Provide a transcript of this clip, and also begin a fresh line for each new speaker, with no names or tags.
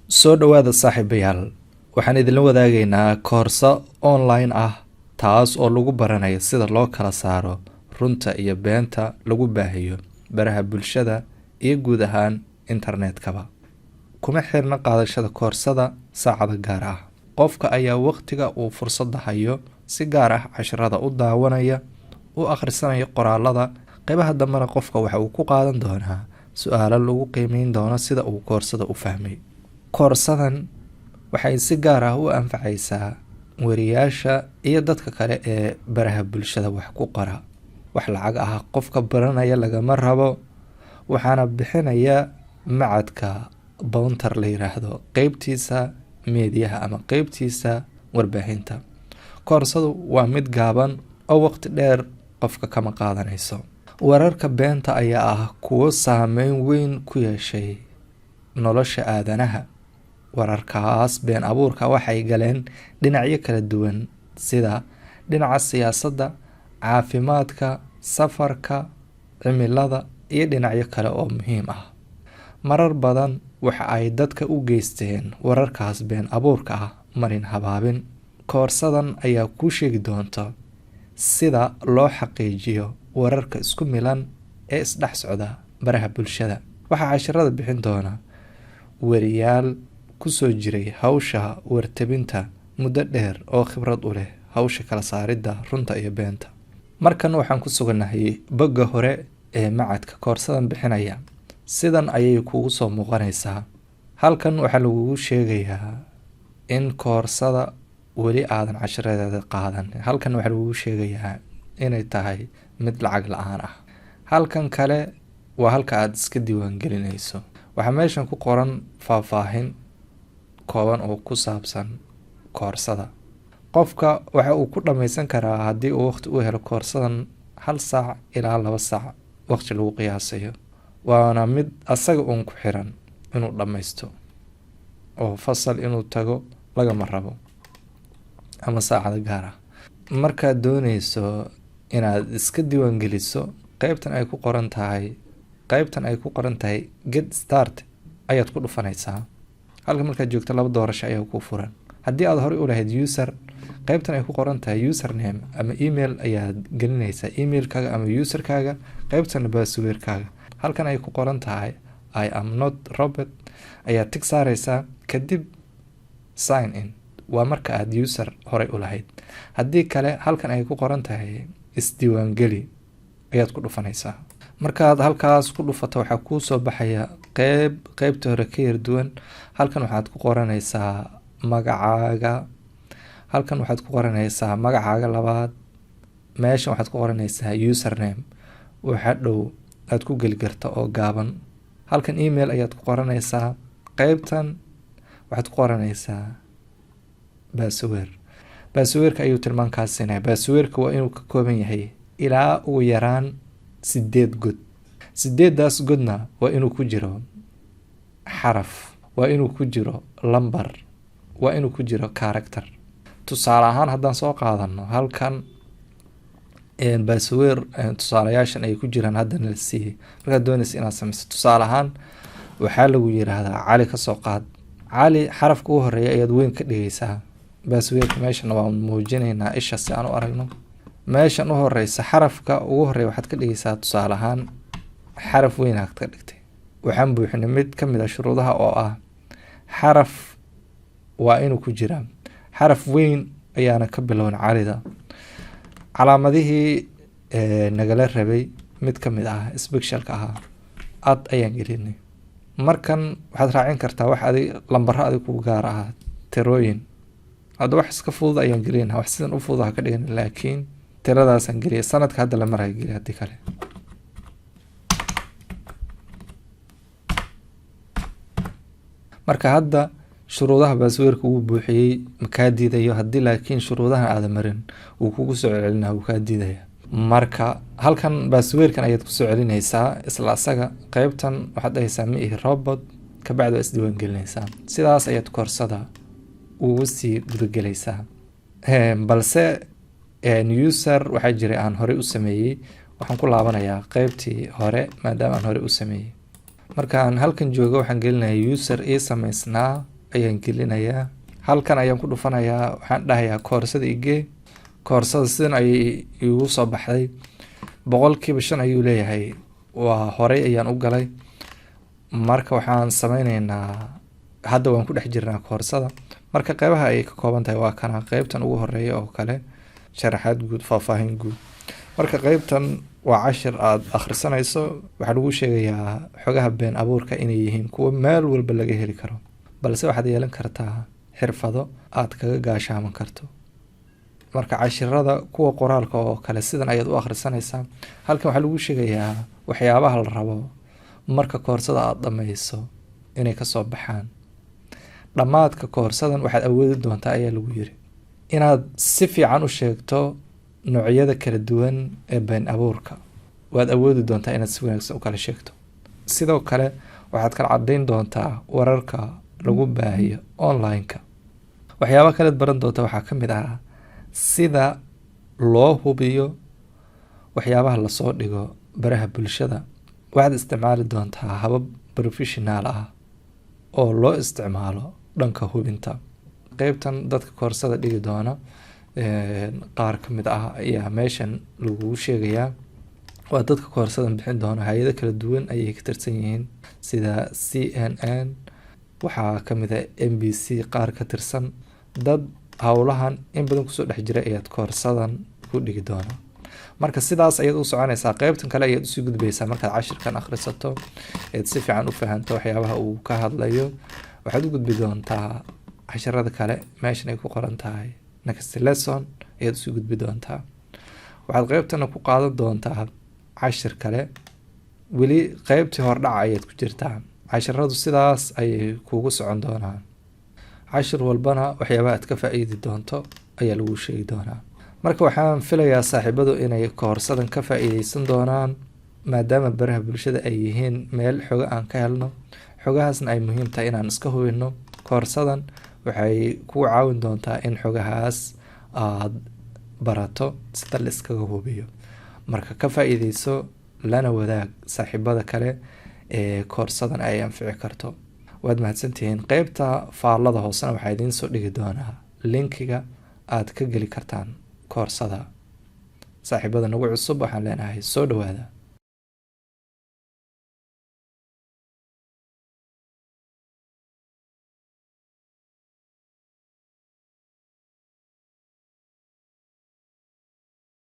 soo dhowaada saaxiibayaal, waxaan idinla wadaagaynaa koorso online ah taas oo lagu baranayo sida loo kala saaro runta iyo beenta lagu baahiyo baraha bulshada iyo guud ahaan internetkaba. Kuma xirna qaadashada koorsada saacada gaar ah. Qofka ayaa waqtiga uu fursadda hayo si gaar ah casharada u daawanaya, u akhrisanaya qoraalada. Qaybaha dambena qofka waxa uu ku qaadan doonaa su'aalo lagu qiimeyn doono sida uu koorsada u fahmay. Koorsadan waxay si gaar ah u anfacaysaa wariyaasha iyo dadka kale ee baraha bulshada wax ku qora. Wax lacag ah qofka baranaya lagama rabo, waxaana bixinaya macadka Bounter la yiraahdo qeybtiisa meediyaha ama qeybtiisa warbaahinta. Koorsadu waa mid gaaban oo waqti dheer qofka kama qaadanayso. Wararka beenta ayaa ah kuwo saameyn weyn ku yeeshay nolosha aadanaha. Wararkaas been abuurka waxay galeen dhinacyo kala duwan sida dhinaca siyaasadda, caafimaadka, safarka, cimilada iyo dhinacyo kale oo muhiim ah. Marar badan waxa ay dadka u geysteen wararkaas been abuurka ah marin habaabin. Koorsadan ayaa kuu sheegi doonta sida loo xaqiijiyo wararka isku milan ee isdhex socda baraha bulshada. Waxaa casharada bixin doona wariyaal kusoo jiray hawsha wartabinta muddo dheer oo khibrad u leh hawsha kala saaridda runta iyo beenta. Markan waxaan ku suganahay bogga hore ee macadka koorsadan bixinaya. Sidan ayay kugu soo muuqanaysaa. Halkan waxaa lagugu sheegayaa in koorsada weli aadan casharadeeda qaadan. Halkan waxaa lagugu sheegayaa inay tahay mid lacag la'aan ah. Halkan kale waa halka aad iska diiwaan gelinayso. Waxaa meeshan ku qoran faahfaahin kooban oo ku saabsan koorsada. Qofka waxa uu ku dhammaysan karaa haddii uu waqti u helo koorsadan 1 saac ilaa 2 saac waqti lagu qiyaasayo. Waana mid asaga uun ku xiran inuu dhammaysto oo fasal inuu tago lagama rabo ama saacada gaar ah. Markaad doonayso inaad iska diiwaan geliso, qaybtan ay ku qoran tahay get start ayaad ku dhufanaysaa. Halka markaad joogto 2 doorasho ayaa ku furan. Haddii aad hore u lahayd user, qaybtan ay ku qoran tahay username ama email ayaad gelinaysaa emailkaaga ama userkaaga, qaybtan passwordkaaga. Halkan ay ku qoran tahay I am not Robert ayaad tig saaraysaa, kadib sign in. Waa marka aad user hore u lahayd. Haddii kale halkan ay ku qoran tahay isdiiwaan geli ayaad ku dhufanaysaa. Markaad halkaas ku dhufato waxaa kuu soo baxaya qaybta hore ka yar duwan. Halkan waxaad ku qoranaysaa magacaaga. Halkan waxaad ku qoranaysaa magacaaga labaad. Meeshan waxaad ku qoranaysaa username. Waxa dhow aad ku geli karto oo gaaban. Halkan email ayaad ku qoranaysaa. Qaybtan waxaad ku qoranaysaa password. Passwordka ayuu tilmaankaas siinaya. Passwordka waa inuu ka kooban yahay ilaa ugu yaraan 8 god. 8daas godna waa inuu ku jiro xaraf, waa inuu ku jiro lambar, waa inuu ku jiro character. Tusaale ahaan haddaan soo qaadano halkan password tusaalayaashan ay ku jiraan haddana la siiyey. Markaad doonaysa inaad samayso tusaale ahaan waxaa lagu yiraahdaa Cali ka soo qaad. Cali xarafka ugu horeeya ayaad weyn ka dhigaysaa. Passwordka meeshan waa muujinaynaa isha si aan u aragno. Meeshan u horeysa xarafka ugu horeeya waxaad ka dhigaysaa tusaale ahaan xaraf weyn aad ka dhigtay. Waxaan buuxinay mid ka mid ah shuruudaha oo ah xaraf waa inuu ku jiraa. Xaraf weyn ayaana ka bilowna Calida. Calaamadihii nagala rabay mid ka mid ah specialka ahaa ad ayaan gelinay. Markan waxaad raacin kartaa wax lambar adiga ku gaar ah, tirooyin. Hadda wax iska fudud ayaan gelinaynaa, wax sidan u fudud ha ka dhigin, laakiin tiradaasan geliyay. Sanadka hadda la maray geliyay hadii kale. Marka hadda shuruudaha passwordka uu buuxiyay ma kaa diidayo, haddii laakiin shuruudahan aad marin uu kugu soo celinaa uu kaa diidaya. Marka halkan passwordkan ayaad ku soo celinaysaa isla asaga. Qaybtan waxaad dhahaysaa ma ihi robot, ka bacdi isdiiwaan gelinaysaa. Sidaas ayaad koorsada ugu sii gudagelaysaa. Balse user waxaa jiray aan hore u sameeyey. Waxaan ku laabanayaa qaybtii hore maadaama aan hore u sameeyey. Markaan halkan joogo waxaan gelinayaa user ii samaysnaa ayaan gelinayaa. Halkan ayaan ku dhufanayaa, waxaan dhahayaa koorsada igee. Koorsada sidan ayay igu soo baxday, 5% ayuu leeyahay. waa horey ayaan u galay. Marka waxaan sameyneynaa, hadda waan ku dhex jirnaa koorsada. Marka qeybaha ay ka kooban tahay waa kana qeybtan ugu horeeya oo kale, sharaxaad guud, faahfaahin guud. Marka qeybtan waa cashir aad akhrisanayso, waxaa lagu sheegayaa xogaha been abuurka inay yihiin kuwa meel walba laga heli karo, balse waxaad yeelan kartaa xirfado aad kaga gaashaaman karto. Marka cashirada kuwa qoraalka oo kale sidan ayaad u akhrisanaysaa. Halkan waxaa lagu sheegayaa waxyaabaha la rabo marka koorsada aad dhammayso inay kasoo baxaan. Dhammaadka koorsadan waxaad awoodi doontaa ayaa lagu yiri inaad si fiican u sheegto noocyada kala duwan ee been abuurka. waad awoodi doontaa inaad si wanaagsan u kala sheegto. Sidoo kale waxaad kala caddayn doontaa wararka lagu baahiyo online-ka. waxyaabo kale baran doonta waxaa ka mid ah sida loo hubiyo waxyaabaha lasoo dhigo baraha bulshada. waxaad isticmaali doontaa habab professional ah oo loo isticmaalo dhanka hubinta. qeybtan dadka koorsada dhigi doona qaar ka mid ah ayaa meeshan lagu sheegayaa. waa dadka koorsadan bixin doona hay-ado kala duwan ayay ka tirsan yihiin, sida CNN, waxaa ka mid ah NBC qaar ka tirsan. dad howlahan in badan kusoo dhex jira ayaad koorsadan ku dhigi doona. marka sidaas ayaad u soconaysaa. qeybtan kale ayaad usii gudbaysaa. markaad cashirkan akhrisato eed si fiican u fahanto waxyaabaha uu ka hadlayo, waxaad u gudbi doontaa cashirada kale. meeshan ay ku qoran tahay next lesson ayaad usii gudbi doontaa. waxaad qeybtana ku qaadan doontaa cashir kale. weli qeybtii hordhaca ayaad ku jirtaa. cashiradu sidaas ayay kugu socon doonaan. cashir walbana waxyaabaha aad ka faa'iidi doonto ayaa lagu sheegi doonaa. marka waxaan filayaa saaxiibadu inay koorsadan ka faa'iideysan doonaan, maadaama baraha bulshada ay yihiin meel xogo aan ka helno. xogahaasna ay muhiim tahay inaan iska hubino. koorsadan waxay kugu caawin doontaa in xogahaas aad barato sida la iskaga hubiyo. marka ka faa'iideyso, lana wadaag saaxiibada kale ee koorsadan ay anfici karto. waad mahadsantihiin. qeybta faallada hoosena waxaa idiin soo dhigi doonaa linkiga aad ka geli kartaan koorsada. saaxiibada nagu cusub waxaan leenahay soo dhawaada.